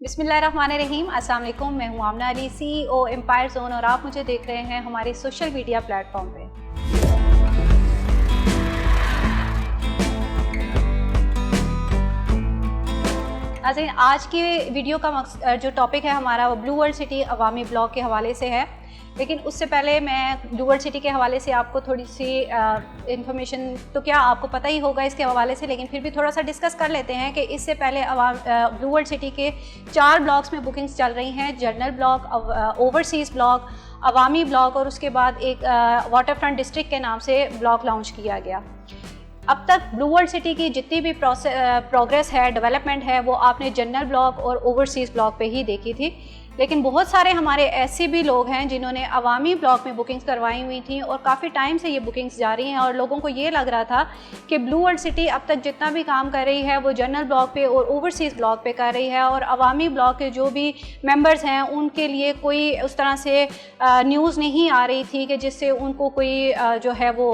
बिस्मिल्लाहिर्रहमानिर्रहीम। अस्सलाम वालेकुम। मैं हूँ आमना अली, CEO एम्पायर जोन, और आप मुझे देख रहे हैं हमारे सोशल मीडिया प्लेटफॉर्म पे। आज की वीडियो का जो टॉपिक है हमारा वो ब्लू वर्ल्ड सिटी अवामी ब्लॉग के हवाले से है। लेकिन उससे पहले मैं ब्लू वर्ल्ड सिटी के हवाले से आपको थोड़ी सी इन्फॉर्मेशन तो क्या आपको पता ही होगा इसके हवाले से, लेकिन फिर भी थोड़ा सा डिस्कस कर लेते हैं कि इससे पहले ब्लू वर्ल्ड सिटी के 4 ब्लॉक्स में बुकिंग्स चल रही हैं। जनरल ब्लॉक, ओवरसीज़ ब्लॉक, अवामी ब्लॉक और उसके बाद एक वाटर फ्रंट डिस्ट्रिक्ट के नाम से ब्लॉक लॉन्च किया गया। अब तक ब्लू वर्ल्ड सिटी की जितनी भी प्रोग्रेस है, डेवलपमेंट है, वो आपने जनरल ब्लॉक और ओवरसीज़ ब्लॉक पे ही देखी थी। लेकिन बहुत सारे हमारे ऐसे भी लोग हैं जिन्होंने अवामी ब्लॉक में बुकिंग्स करवाई हुई थी और काफ़ी टाइम से ये बुकिंग्स जारी हैं और लोगों को ये लग रहा था कि ब्लू वर्ल्ड सिटी अब तक जितना भी काम कर रही है वो जनरल ब्लॉक पे और ओवरसीज़ ब्लॉक पे कर रही है, और अवामी ब्लॉक के जो भी मेंबर्स हैं उनके लिए कोई उस तरह से न्यूज़ नहीं आ रही थी कि जिससे उनको कोई जो है वो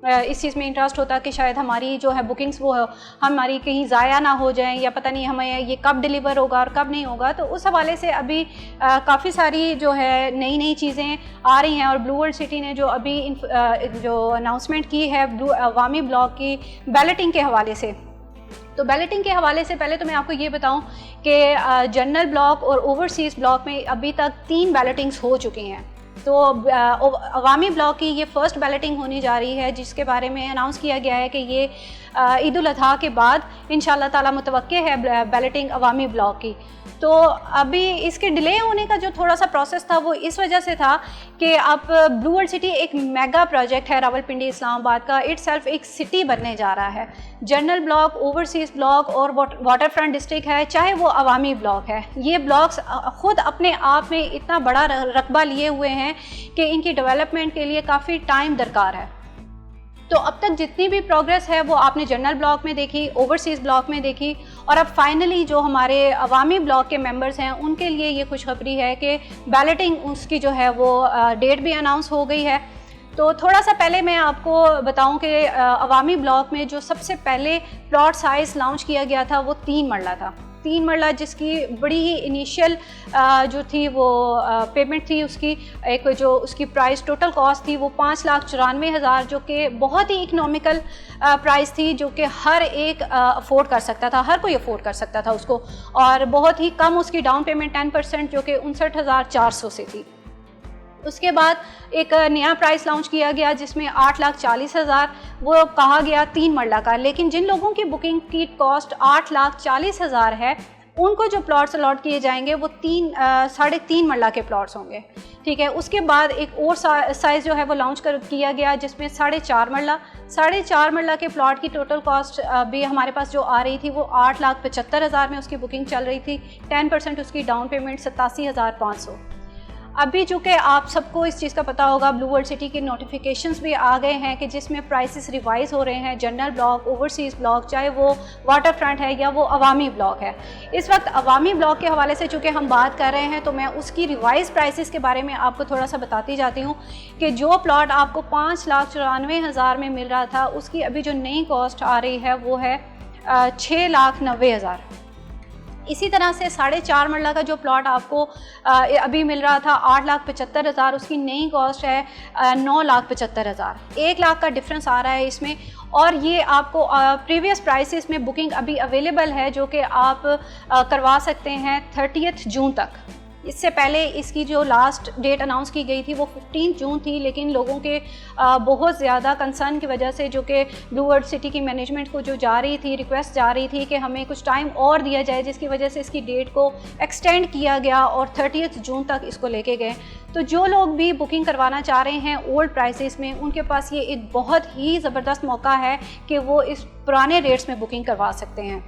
इस चीज़ में इंटरेस्ट होता कि शायद हमारी जो है बुकिंग्स वो हमारी कहीं ज़ाया ना हो जाएं, या पता नहीं हमें ये कब डिलीवर होगा और कब नहीं होगा। तो उस हवाले से अभी काफ़ी सारी जो है नई चीज़ें आ रही हैं, और ब्लू वर्ल्ड सिटी ने जो अभी जो अनाउंसमेंट की है अवामी ब्लॉक की बैलेटिंग के हवाले से, तो बैलेटिंग के हवाले से पहले तो मैं आपको ये बताऊं कि जनरल ब्लॉक और ओवरसीज़ ब्लॉक में अभी तक 3 बैलेटिंग्स हो चुकी हैं। तो अवामी ब्लॉक की ये फर्स्ट बैलेटिंग होने जा रही है, जिसके बारे में अनाउंस किया गया है कि ये ईद उल अज़हा के बाद इंशाल्लाह ताला मुतवक्के है बैलेटिंग अवामी ब्लॉक की। तो अभी इसके डिले होने का जो थोड़ा सा प्रोसेस था वो इस वजह से था कि अब ब्लू वर्ल्ड सिटी एक मेगा प्रोजेक्ट है रावलपिंडी इस्लामाबाद का, इटसेल्फ एक सिटी बनने जा रहा है। जनरल ब्लॉक, ओवरसीज़ ब्लॉक और वाटर फ्रंट डिस्ट्रिक्ट है, चाहे वो अवामी ब्लॉक है, ये ब्लॉक्स ख़ुद अपने आप में इतना बड़ा रकबा लिए हुए हैं कि इनकी डेवलपमेंट के लिए काफ़ी टाइम दरकार है। तो अब तक जितनी भी प्रोग्रेस है वो आपने जनरल ब्लॉक में देखी, ओवरसीज़ ब्लॉक में देखी, और अब फाइनली जो हमारे अवामी ब्लॉक के मेंबर्स हैं उनके लिए ये खुशखबरी है कि बैलेटिंग उसकी जो है वो डेट भी अनाउंस हो गई है। तो थोड़ा सा पहले मैं आपको बताऊं कि अवामी ब्लॉक में जो सबसे पहले प्लॉट साइज़ लॉन्च किया गया था वो 3 मरला था। 3 मरला, जिसकी बड़ी ही इनिशियल जो थी वो पेमेंट थी, उसकी एक जो उसकी प्राइस टोटल कॉस्ट थी वो 5,94,000, जो कि बहुत ही इकनॉमिकल प्राइस थी, जो कि हर एक अफोर्ड कर सकता था, हर कोई अफोर्ड कर सकता था उसको, और बहुत ही कम उसकी डाउन पेमेंट 10% जो कि 59,400 से थी। उसके बाद एक नया प्राइस लॉन्च किया गया जिसमें 8,40,000 वो कहा गया 3 मरला का, लेकिन जिन लोगों की बुकिंग की कॉस्ट 8,40,000 है उनको जो प्लॉट्स अलॉट किए जाएंगे वो 3.5 मरला के प्लॉट्स होंगे। ठीक है, उसके बाद एक और साइज़ जो है वो लॉन्च किया गया जिसमें 4.5 मरला के प्लॉट की टोटल कॉस्ट भी हमारे पास जो आ रही थी वो 8,75,000 में उसकी बुकिंग चल रही थी। 10% उसकी डाउन पेमेंट 87,500। अभी चूँकि आप सबको इस चीज़ का पता होगा, ब्लू वर्ल्ड सिटी के नोटिफिकेशंस भी आ गए हैं कि जिसमें प्राइसेस रिवाइज़ हो रहे हैं। जनरल ब्लॉक, ओवरसीज़ ब्लॉक, चाहे वो वाटर फ्रंट है या वो अवामी ब्लॉक है। इस वक्त अवामी ब्लॉक के हवाले से चूँकि हम बात कर रहे हैं तो मैं उसकी रिवाइज़ प्राइसेस के बारे में आपको थोड़ा सा बताती जाती हूँ कि जो प्लॉट आपको 5,94,000 में मिल रहा था उसकी अभी जो नई कॉस्ट आ रही है वो है 6,90,000। इसी तरह से 4.5 मरला का जो प्लॉट आपको अभी मिल रहा था 8,75,000, उसकी नई कॉस्ट है 9,75,000। 1 लाख का डिफरेंस आ रहा है इसमें, और ये आपको प्रीवियस प्राइसेस में बुकिंग अभी अवेलेबल है जो कि आप करवा सकते हैं 30 जून तक। इससे पहले इसकी जो लास्ट डेट अनाउंस की गई थी वो 15 जून थी, लेकिन लोगों के बहुत ज़्यादा कंसर्न की वजह से, जो कि ब्लू वर्ल्ड सिटी की मैनेजमेंट को जो जा रही थी, रिक्वेस्ट जा रही थी कि हमें कुछ टाइम और दिया जाए, जिसकी वजह से इसकी डेट को एक्सटेंड किया गया और 30 जून तक इसको लेके गए। तो जो लोग भी बुकिंग करवाना चाह रहे हैं ओल्ड प्राइसेस में, उनके पास ये एक बहुत ही ज़बरदस्त मौका है कि वो इस पुराने रेट्स में बुकिंग करवा सकते हैं।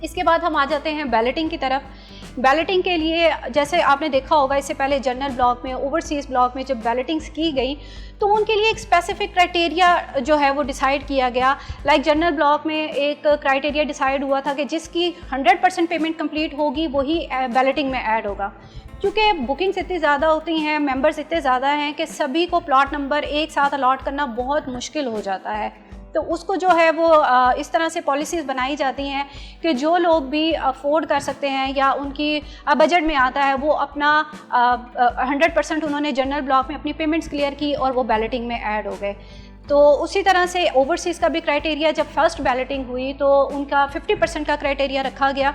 इसके बाद हम आ जाते हैं बैलेटिंग की तरफ। बैलेटिंग के लिए जैसे आपने देखा होगा इससे पहले जनरल ब्लॉक में, ओवरसीज़ ब्लॉक में जब बैलेटिंग्स की गई तो उनके लिए एक स्पेसिफिक क्राइटेरिया जो है वो डिसाइड किया गया। लाइक जनरल ब्लॉक में एक क्राइटेरिया डिसाइड हुआ था कि जिसकी 100% पेमेंट कंप्लीट होगी वही बैलेटिंग में ऐड होगा। क्योंकि बुकिंग्स इतनी ज़्यादा होती हैं, मेंबर्स इतने ज़्यादा हैं कि सभी को प्लॉट नंबर एक साथ अलॉट करना बहुत मुश्किल हो जाता है। तो उसको जो है वो इस तरह से पॉलिसीज़ बनाई जाती हैं कि जो लोग भी अफोर्ड कर सकते हैं या उनकी बजट में आता है, वो अपना 100% उन्होंने जनरल ब्लॉक में अपनी पेमेंट्स क्लियर की और वो बैलेटिंग में ऐड हो गए। तो उसी तरह से ओवरसीज़ का भी क्राइटेरिया, जब फर्स्ट बैलेटिंग हुई तो उनका 50% का क्राइटेरिया रखा गया,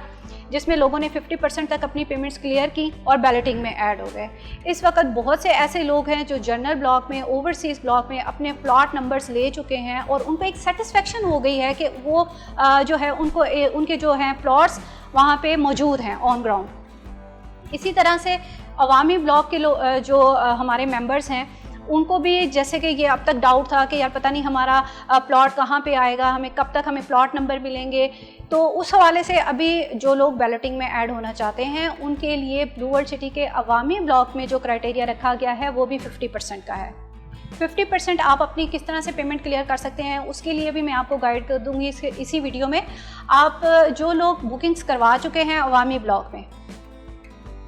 जिसमें लोगों ने 50% तक अपनी पेमेंट्स क्लियर की और बैलेटिंग में ऐड हो गए। इस वक्त बहुत से ऐसे लोग हैं जो जनरल ब्लॉक में, ओवरसीज़ ब्लॉक में अपने प्लॉट नंबर्स ले चुके हैं और उनको एक सेटिस्फेक्शन हो गई है कि वो जो है उनको उनके जो हैं प्लॉट्स वहाँ पे मौजूद हैं ऑन ग्राउंड। इसी तरह से अवामी ब्लॉक के जो हमारे मेंबर्स हैं, उनको भी जैसे कि ये अब तक डाउट था कि यार पता नहीं हमारा प्लॉट कहाँ पे आएगा, हमें कब तक हमें प्लॉट नंबर मिलेंगे, तो उस हवाले से अभी जो लोग बैलेटिंग में ऐड होना चाहते हैं उनके लिए ब्लू वर्ल्ड सिटी के अवामी ब्लॉक में जो क्राइटेरिया रखा गया है वो भी 50% का है। 50% आप अपनी किस तरह से पेमेंट क्लियर कर सकते हैं उसके लिए भी मैं आपको गाइड कर दूँगी इसी वीडियो में। आप जो लोग बुकिंग्स करवा चुके हैं अवामी ब्लॉक में,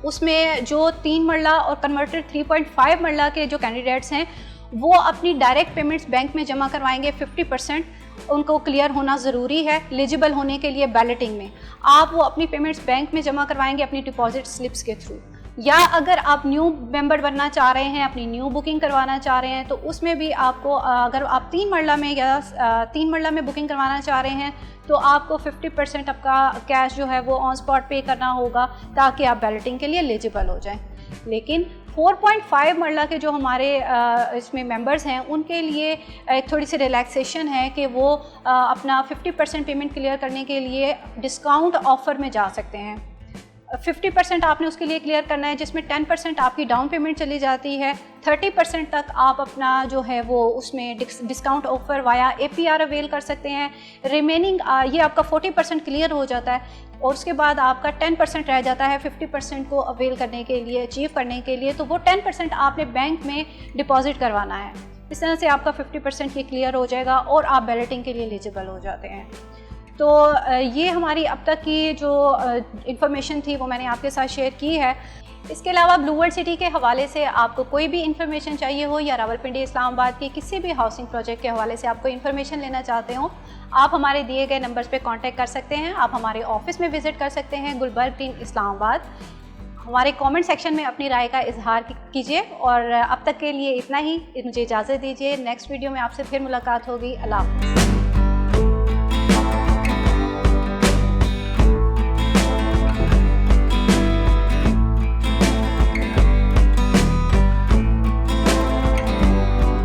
उसमें जो 3 मरला और कन्वर्टेड 3.5 मरला के जो कैंडिडेट्स हैं वो अपनी डायरेक्ट पेमेंट्स बैंक में जमा करवाएंगे। 50% उनको क्लियर होना ज़रूरी है एलिजिबल होने के लिए बैलेटिंग में। आप वो अपनी पेमेंट्स बैंक में जमा करवाएंगे अपनी डिपॉजिट स्लिप्स के थ्रू, या अगर आप न्यू मेंबर बनना चाह रहे हैं, अपनी न्यू बुकिंग करवाना चाह रहे हैं, तो उसमें भी आपको अगर आप 3 मरला में या 3 मरला में बुकिंग करवाना चाह रहे हैं तो आपको 50% आपका कैश जो है वो ऑन स्पॉट पे करना होगा ताकि आप बैलेटिंग के लिए एलिजिबल हो जाएं। लेकिन 4.5 मरला के जो हमारे इसमें मेंबर्स हैं उनके लिए एक थोड़ी सी रिलैक्सेशन है कि वो अपना 50% पेमेंट क्लियर करने के लिए डिस्काउंट ऑफ़र में जा सकते हैं। 50% आपने उसके लिए क्लियर करना है, जिसमें 10% आपकी डाउन पेमेंट चली जाती है। 30% तक आप अपना जो है वो उसमें discount offer via APR avail कर सकते हैं। रिमेनिंग ये आपका 40% क्लियर हो जाता है और उसके बाद आपका 10% रह जाता है 50% को अवेल करने के लिए, अचीव करने के लिए। तो वो 10% आपने बैंक में डिपॉजिट करवाना है। इस तरह से आपका 50% ये क्लियर हो जाएगा और आप बैलेटिंग के लिए एलिजिबल हो जाते हैं। तो ये हमारी अब तक की जो इन्फॉर्मेशन थी वो मैंने आपके साथ शेयर की है। इसके अलावा ब्लू वर्ल्ड सिटी के हवाले से आपको कोई भी इन्फॉर्मेशन चाहिए हो या रावलपिंडी इस्लामाबाद की किसी भी हाउसिंग प्रोजेक्ट के हवाले से आपको इन्फॉर्मेशन लेना चाहते हो, आप हमारे दिए गए नंबर्स पे कांटेक्ट कर सकते हैं। आप हमारे ऑफिस में विज़िट कर सकते हैं, गुलबर्ग 3 इस्लामाबाद। हमारे कमेंट सेक्शन में अपनी राय का इजहार कीजिए। और अब तक के लिए इतना ही, मुझे इजाज़त दीजिए। नेक्स्ट वीडियो में आपसे फिर मुलाकात होगी। अल्लाह हाफ़िज़।